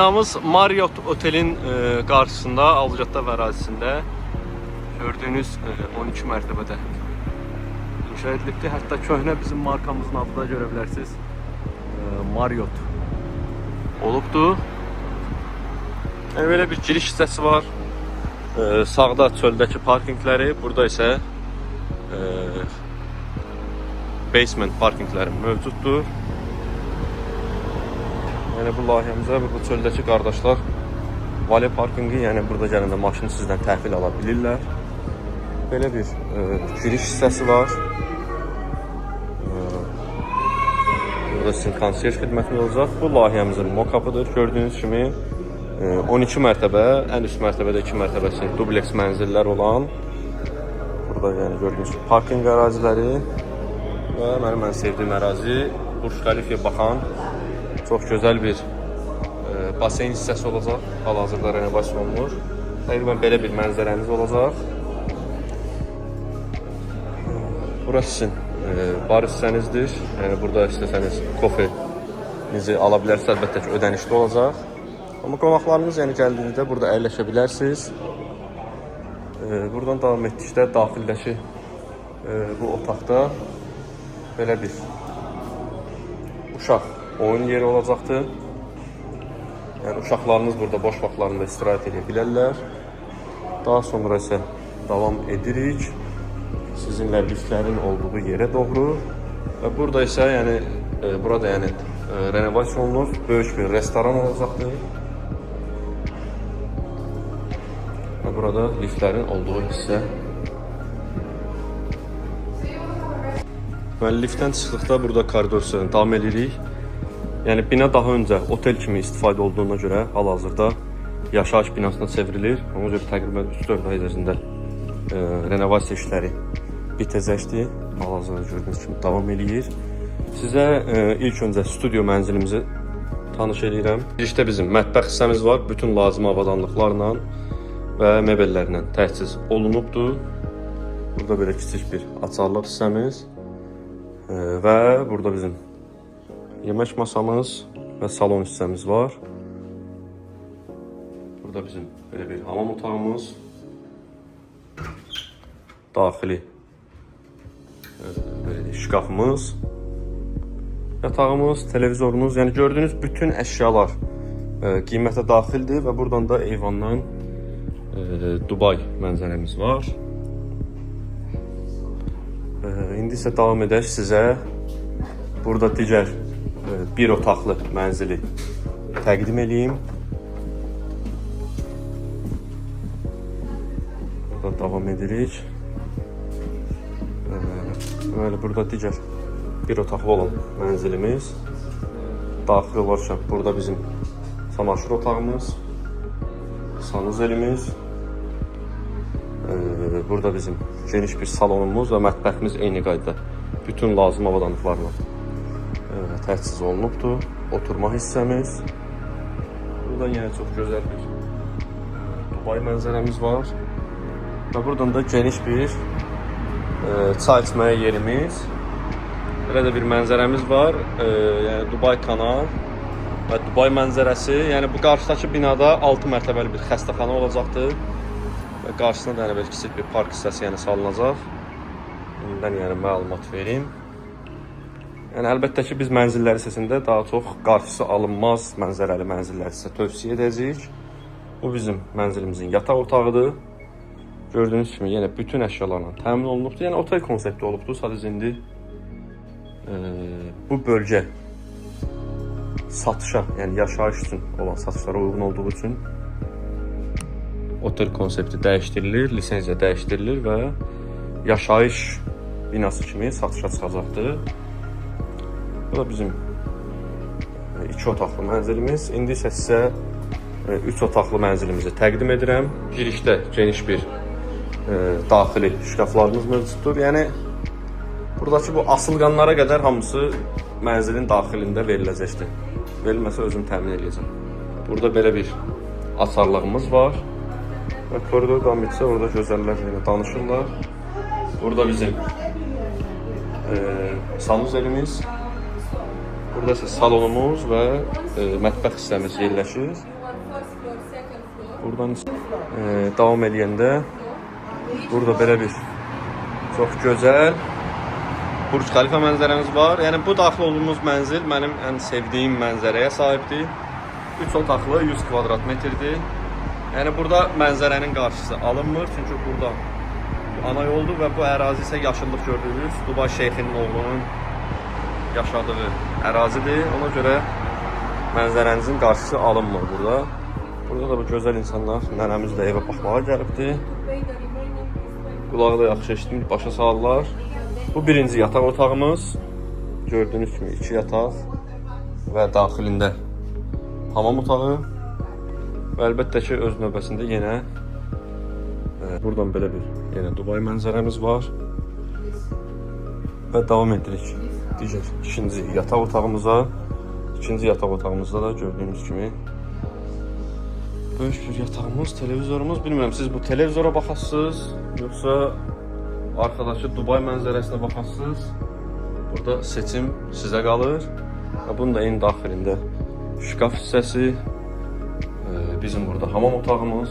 Binamız Marriott Otel'in karşısında, Alcatda ərazisində gördüğünüz 13 mərtəbədə inşa edilibdir. Hətta köhnə bizim markamızın adı da görə bilərsiniz. Marriott olubdur. Yəni belə bir giriş hissəsi var. Sağda çöldəki parkinqləri, burada isə basement parkinqləri mövcuddur. Yəni bu layihəmizə bu çöldəki qardaşlar vale parkinqi, yəni burada gələndə maşını sizdən təhvil ala bilirlər. Belə bir giriş hissəsi var. Burada sizin konsiyerj xidmətiniz olacaq. Bu layihəmizin mock-up'ıdır. Gördüyünüz kimi 12 mərtəbə, ən üst mərtəbədə 2 mərtəbəsi dubleks mənzillər olan. Burada yəni gördüyünüz kimi parkinq əraziləri və mənim ən sevdiyim ərazi Burj Khalifaya baxan çox gözəl bir baseyn hissəsi olacaq. Hal-hazırda renovasiya olunur. Təqribən belə bir mənzərəniz olacaq. Burası sizin bar hissənizdir. Yəni burada istəsəniz kofenizi ala bilərsiniz. Əlbəttə ki, ödənişli olacaq. Amma qonaqlarınız yəni gəldiyinizdə burada əyləşə bilərsiniz. Buradan davam etdikdə daxildəki bu otaqda belə bir uşaq oyun yeri olacaqdır. Yəni uşaqlarınız burada boş vaxtlarında istirahət edə bilərlər. Daha sonra isə davam edirik sizinlə liftlərin olduğu yerə doğru. Və burada isə yəni burada yəni renovasiya olunur. Böyük bir restoran olacaqdır. Və burada liftlərin olduğu hissə. Və liftdən çıxdıqda burada koridor sözünü davam edirik. Yəni bina daha öncə otel kimi istifadə olduğuna görə hal-hazırda yaşayış binasına çevrilir. Ona görə təqribən 3-4 ay ərzində renovasiya işləri bitəcəkdir. Hal-hazırda gördüyünüz kimi davam edir. Sizə ilk öncə studio mənzilimizi tanış edirəm. Girişdə bizim mətbəx hissəmiz var. Bütün lazım avadanlıqlarla və mebellərlə təchiz olunubdur. Burada belə kiçik bir açarlar hissəmiz və burada bizim yemək masamız və salon hissəmiz var. Burada bizim belə bir hamam otağımız, daxili belə şkafımız, yatağımız, televizorumuz, yəni gördüyünüz bütün əşyalar qiymətə daxildir və buradan da eyvandan Dubai mənzərəmiz var. İndi isə davam edək sizə burada digər bir otaqlı mənzili təqdim edeyim. Burada davam edirik. Deməli, burada digər bir otaqlı olan mənzilimiz. Daxil olarkən burada bizim çamaşır otağımız, sanuzelimiz, burada bizim geniş bir salonumuz və mətbəximiz eyni qaydada bütün lazım avadanlıqlarla təchiz olunubdur. Oturma hissəmiz. Buradan yəni çox gözəl bir Dubai mənzərəmiz var. Və buradan da geniş bir çay içməyə yerimiz. Belə də bir mənzərəmiz var. Yəni Dubai kanal və Dubai mənzərəsi. Yəni bu qarşıdakı binada 6 mərtəbəli bir xəstəxana olacaqdır. Və qarşısına da belə kiçik bir park hissəsi yəni salınacaq. İndidən yəni məlumat verim. Yəni əlbəttə ki, biz mənzilləri səsində daha çox qarşısı alınmaz mənzərəli mənzilləri sizə tövsiyə edəcəyik. Bu bizim mənzilimizin yataq otağıdır. Gördüyünüz kimi yenə bütün əşyalarla təmin olunubdur. Yəni otel konsepti olubdur. Sadəcə indi bu bölgə satışa, yəni yaşayış üçün olan satışlara uyğun olduğu üçün otel konsepti dəyişdirilir, lisenziya dəyişdirilir və yaşayış binası kimi satışa çıxacaqdır. Bu da bizim 2 otaqlı mənzilimiz. İndi isə sizə 3 otaqlı mənzilimizi təqdim edirəm. Girişdə geniş bir daxili şkaflarımız mövcuddur. Yəni buradakı bu asılqanlara qədər hamısı mənzilin daxilində veriləcəkdir. Verilməsə özüm təmin edəcəm. Burada belə bir açarlığımız var. Və koridor davam etsə orada gözəllər ilə danışırlar. Burada bizim sanuzelimiz. Burada isə salonumuz və mətbəx hissəmiz yerləşir. Buradan davam edəndə burada belə bir çox gözəl Burj Khalifa mənzərəmiz var. Yəni bu daxil olduğumuz mənzil mənim ən sevdiyim mənzərəyə sahibdir. 3 otaqlı 100 kvadrat metrdir. Yəni burada mənzərənin qarşısı alınmır, çünki burada ana yoldur və bu ərazi isə yaşıllıq gördüyünüz Dubai Şeyxinin oğlunun yaşadığı ərazidir. Ona görə mənzərənizin qarşısı alınmır burada. Burada da bu gözəl insanlar nənəmizlə evə baxmağa gəlibdir. Qulağı da yaxşı eşitmir, başa salırlar. Bu birinci yataq otağımız. Gördüyünüz kimi 2 yataq və daxilində hamam otağı. Və əlbəttə ki, öz növbəsində yenə buradan belə bir yenə Dubai mənzərəmiz var. Və davam edirik digər ikinci yataq otağımıza. İkinci yataq otağımızda da gördüyünüz kimi böyük bir yatağımız, televizorumuz. Bilmirəm, siz bu televizora baxasınız, yoxsa arkadakı Dubai mənzərəsinə baxasınız. Burada seçim sizə qalır. Və bunun da eyni daxilində şkaf hissəsi. Bizim burada hamam otağımız.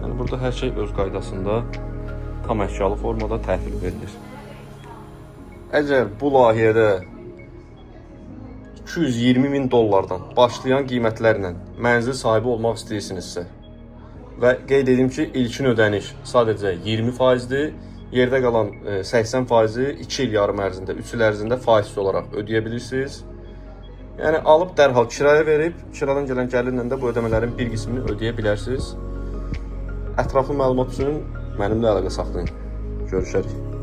Yəni burada hər şey öz qaydasında tam əşyalı formada təhvil verilir. Əgər bu layihədə 220.000 dollardan başlayan qiymətlərlə mənzil sahibi olmaq istəyirsinizsə və qeyd edim ki, ilkin ödəniş sadəcə 20%-dir, yerdə qalan 80%-i 2 il yarım ərzində, 3 il ərzində faizsiz olaraq ödəyə bilirsiniz. Yəni alıb dərhal kiraya verib, kiradan gələn gəlirlə də bu ödəmələrin bir qismini ödəyə bilərsiniz. Ətraflı məlumat üçün mənimlə əlaqə saxlayın. Görüşərik.